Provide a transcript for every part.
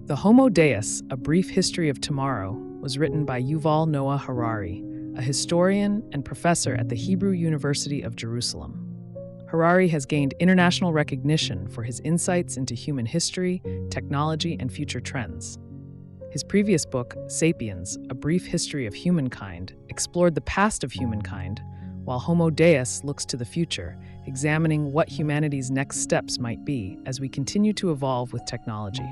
The Homo Deus, A Brief History of Tomorrow, was written by Yuval Noah Harari, a historian and professor at the Hebrew University of Jerusalem. Harari has gained international recognition for his insights into human history, technology, and future trends. His previous book, Sapiens, A Brief History of Humankind, explored the past of humankind, while Homo Deus looks to the future, examining what humanity's next steps might be as we continue to evolve with technology.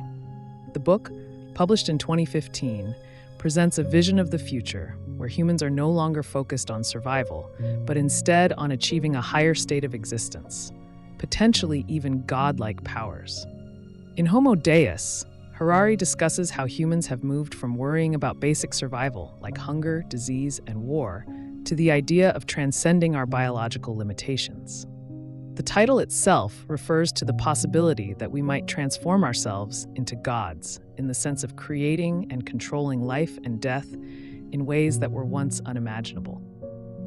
The book, published in 2015, presents a vision of the future where humans are no longer focused on survival, but instead on achieving a higher state of existence, potentially even godlike powers. In Homo Deus, Harari discusses how humans have moved from worrying about basic survival, like hunger, disease, and war, to the idea of transcending our biological limitations. The title itself refers to the possibility that we might transform ourselves into gods, in the sense of creating and controlling life and death in ways that were once unimaginable.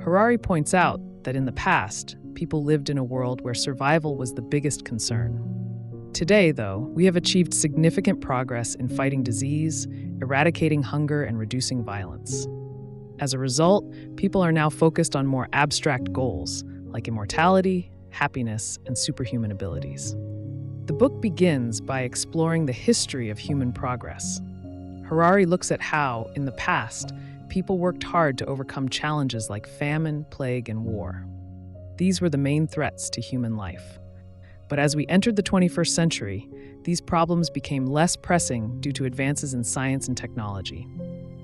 Harari points out that in the past, people lived in a world where survival was the biggest concern. Today, though, we have achieved significant progress in fighting disease, eradicating hunger, and reducing violence. As a result, people are now focused on more abstract goals, like immortality, happiness, and superhuman abilities. The book begins by exploring the history of human progress. Harari looks at how, in the past, people worked hard to overcome challenges like famine, plague, and war. These were the main threats to human life. But as we entered the 21st century, these problems became less pressing due to advances in science and technology.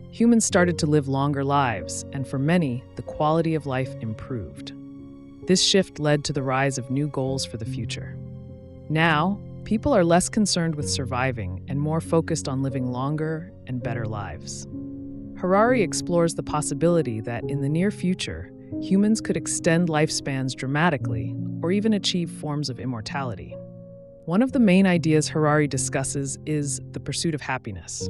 Humans started to live longer lives, and for many, the quality of life improved. This shift led to the rise of new goals for the future. Now, people are less concerned with surviving and more focused on living longer and better lives. Harari explores the possibility that in the near future, humans could extend lifespans dramatically or even achieve forms of immortality. One of the main ideas Harari discusses is the pursuit of happiness.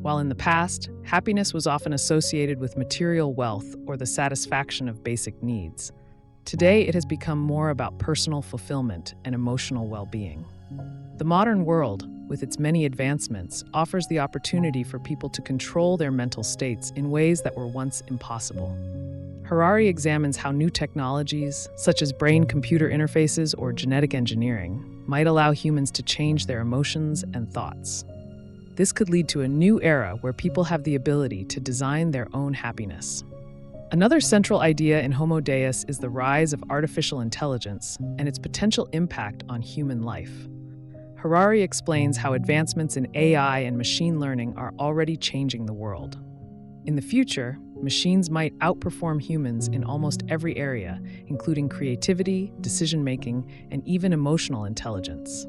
While in the past, happiness was often associated with material wealth or the satisfaction of basic needs, today it has become more about personal fulfillment and emotional well-being. The modern world, with its many advancements, offers the opportunity for people to control their mental states in ways that were once impossible. Harari examines how new technologies, such as brain-computer interfaces or genetic engineering, might allow humans to change their emotions and thoughts. This could lead to a new era where people have the ability to design their own happiness. Another central idea in Homo Deus is the rise of artificial intelligence and its potential impact on human life. Harari explains how advancements in AI and machine learning are already changing the world. In the future, machines might outperform humans in almost every area, including creativity, decision-making, and even emotional intelligence.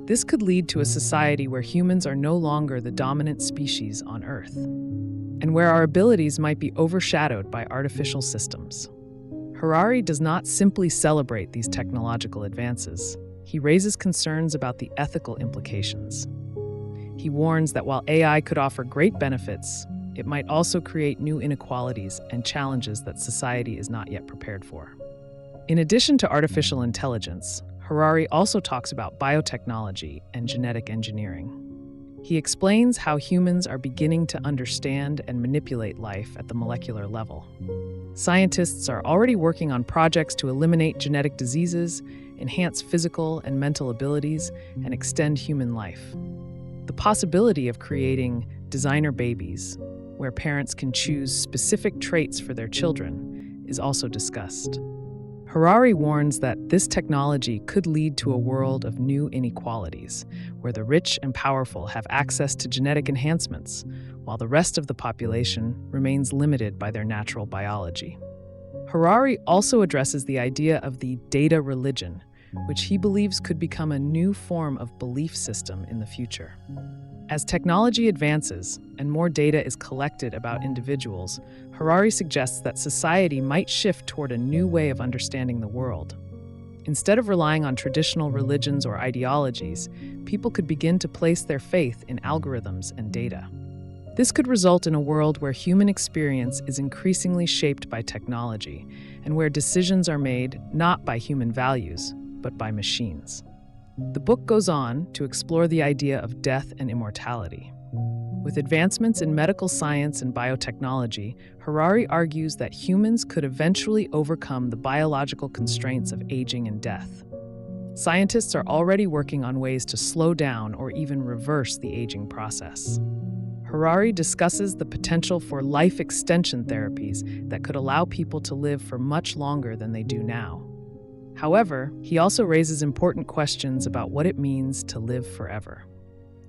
This could lead to a society where humans are no longer the dominant species on Earth, and where our abilities might be overshadowed by artificial systems. Harari does not simply celebrate these technological advances. He raises concerns about the ethical implications. He warns that while AI could offer great benefits, it might also create new inequalities and challenges that society is not yet prepared for. In addition to artificial intelligence, Harari also talks about biotechnology and genetic engineering. He explains how humans are beginning to understand and manipulate life at the molecular level. Scientists are already working on projects to eliminate genetic diseases, enhance physical and mental abilities, and extend human life. The possibility of creating designer babies, where parents can choose specific traits for their children, is also discussed. Harari warns that this technology could lead to a world of new inequalities, where the rich and powerful have access to genetic enhancements, while the rest of the population remains limited by their natural biology. Harari also addresses the idea of the data religion, which he believes could become a new form of belief system in the future. As technology advances and more data is collected about individuals, Harari suggests that society might shift toward a new way of understanding the world. Instead of relying on traditional religions or ideologies, people could begin to place their faith in algorithms and data. This could result in a world where human experience is increasingly shaped by technology and where decisions are made not by human values, but by machines. The book goes on to explore the idea of death and immortality. With advancements in medical science and biotechnology, Harari argues that humans could eventually overcome the biological constraints of aging and death. Scientists are already working on ways to slow down or even reverse the aging process. Harari discusses the potential for life extension therapies that could allow people to live for much longer than they do now. However, he also raises important questions about what it means to live forever.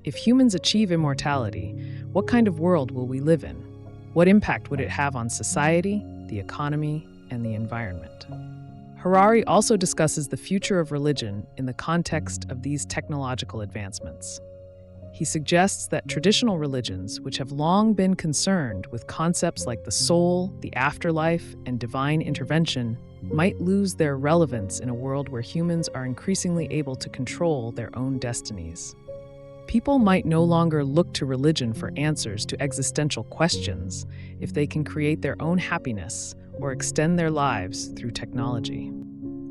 If humans achieve immortality, what kind of world will we live in? What impact would it have on society, the economy, and the environment? Harari also discusses the future of religion in the context of these technological advancements. He suggests that traditional religions, which have long been concerned with concepts like the soul, the afterlife, and divine intervention, might lose their relevance in a world where humans are increasingly able to control their own destinies. People might no longer look to religion for answers to existential questions if they can create their own happiness or extend their lives through technology.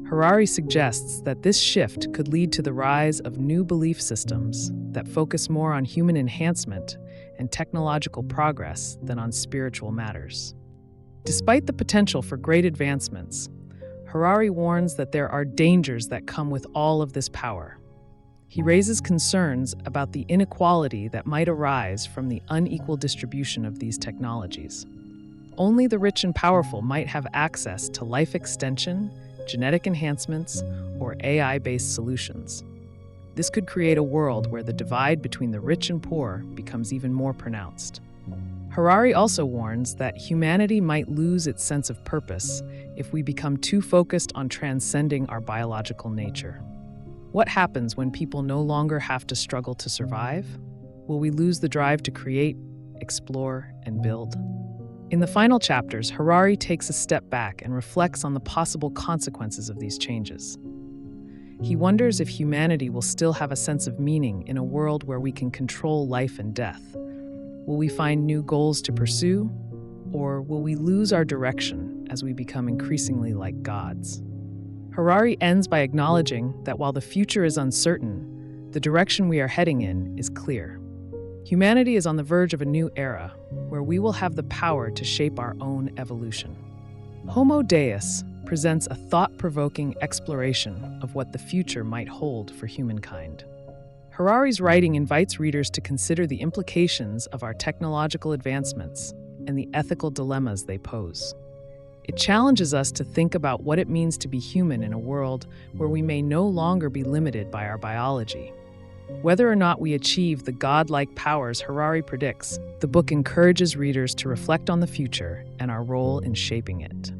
Harari suggests that this shift could lead to the rise of new belief systems that focus more on human enhancement and technological progress than on spiritual matters. Despite the potential for great advancements, Harari warns that there are dangers that come with all of this power. He raises concerns about the inequality that might arise from the unequal distribution of these technologies. Only the rich and powerful might have access to life extension, genetic enhancements, or AI-based solutions. This could create a world where the divide between the rich and poor becomes even more pronounced. Harari also warns that humanity might lose its sense of purpose if we become too focused on transcending our biological nature. What happens when people no longer have to struggle to survive? Will we lose the drive to create, explore, and build? In the final chapters, Harari takes a step back and reflects on the possible consequences of these changes. He wonders if humanity will still have a sense of meaning in a world where we can control life and death. Will we find new goals to pursue, or will we lose our direction as we become increasingly like gods? Harari ends by acknowledging that while the future is uncertain, the direction we are heading in is clear. Humanity is on the verge of a new era, where we will have the power to shape our own evolution. Homo Deus presents a thought-provoking exploration of what the future might hold for humankind. Harari's writing invites readers to consider the implications of our technological advancements and the ethical dilemmas they pose. It challenges us to think about what it means to be human in a world where we may no longer be limited by our biology. Whether or not we achieve the godlike powers Harari predicts, the book encourages readers to reflect on the future and our role in shaping it.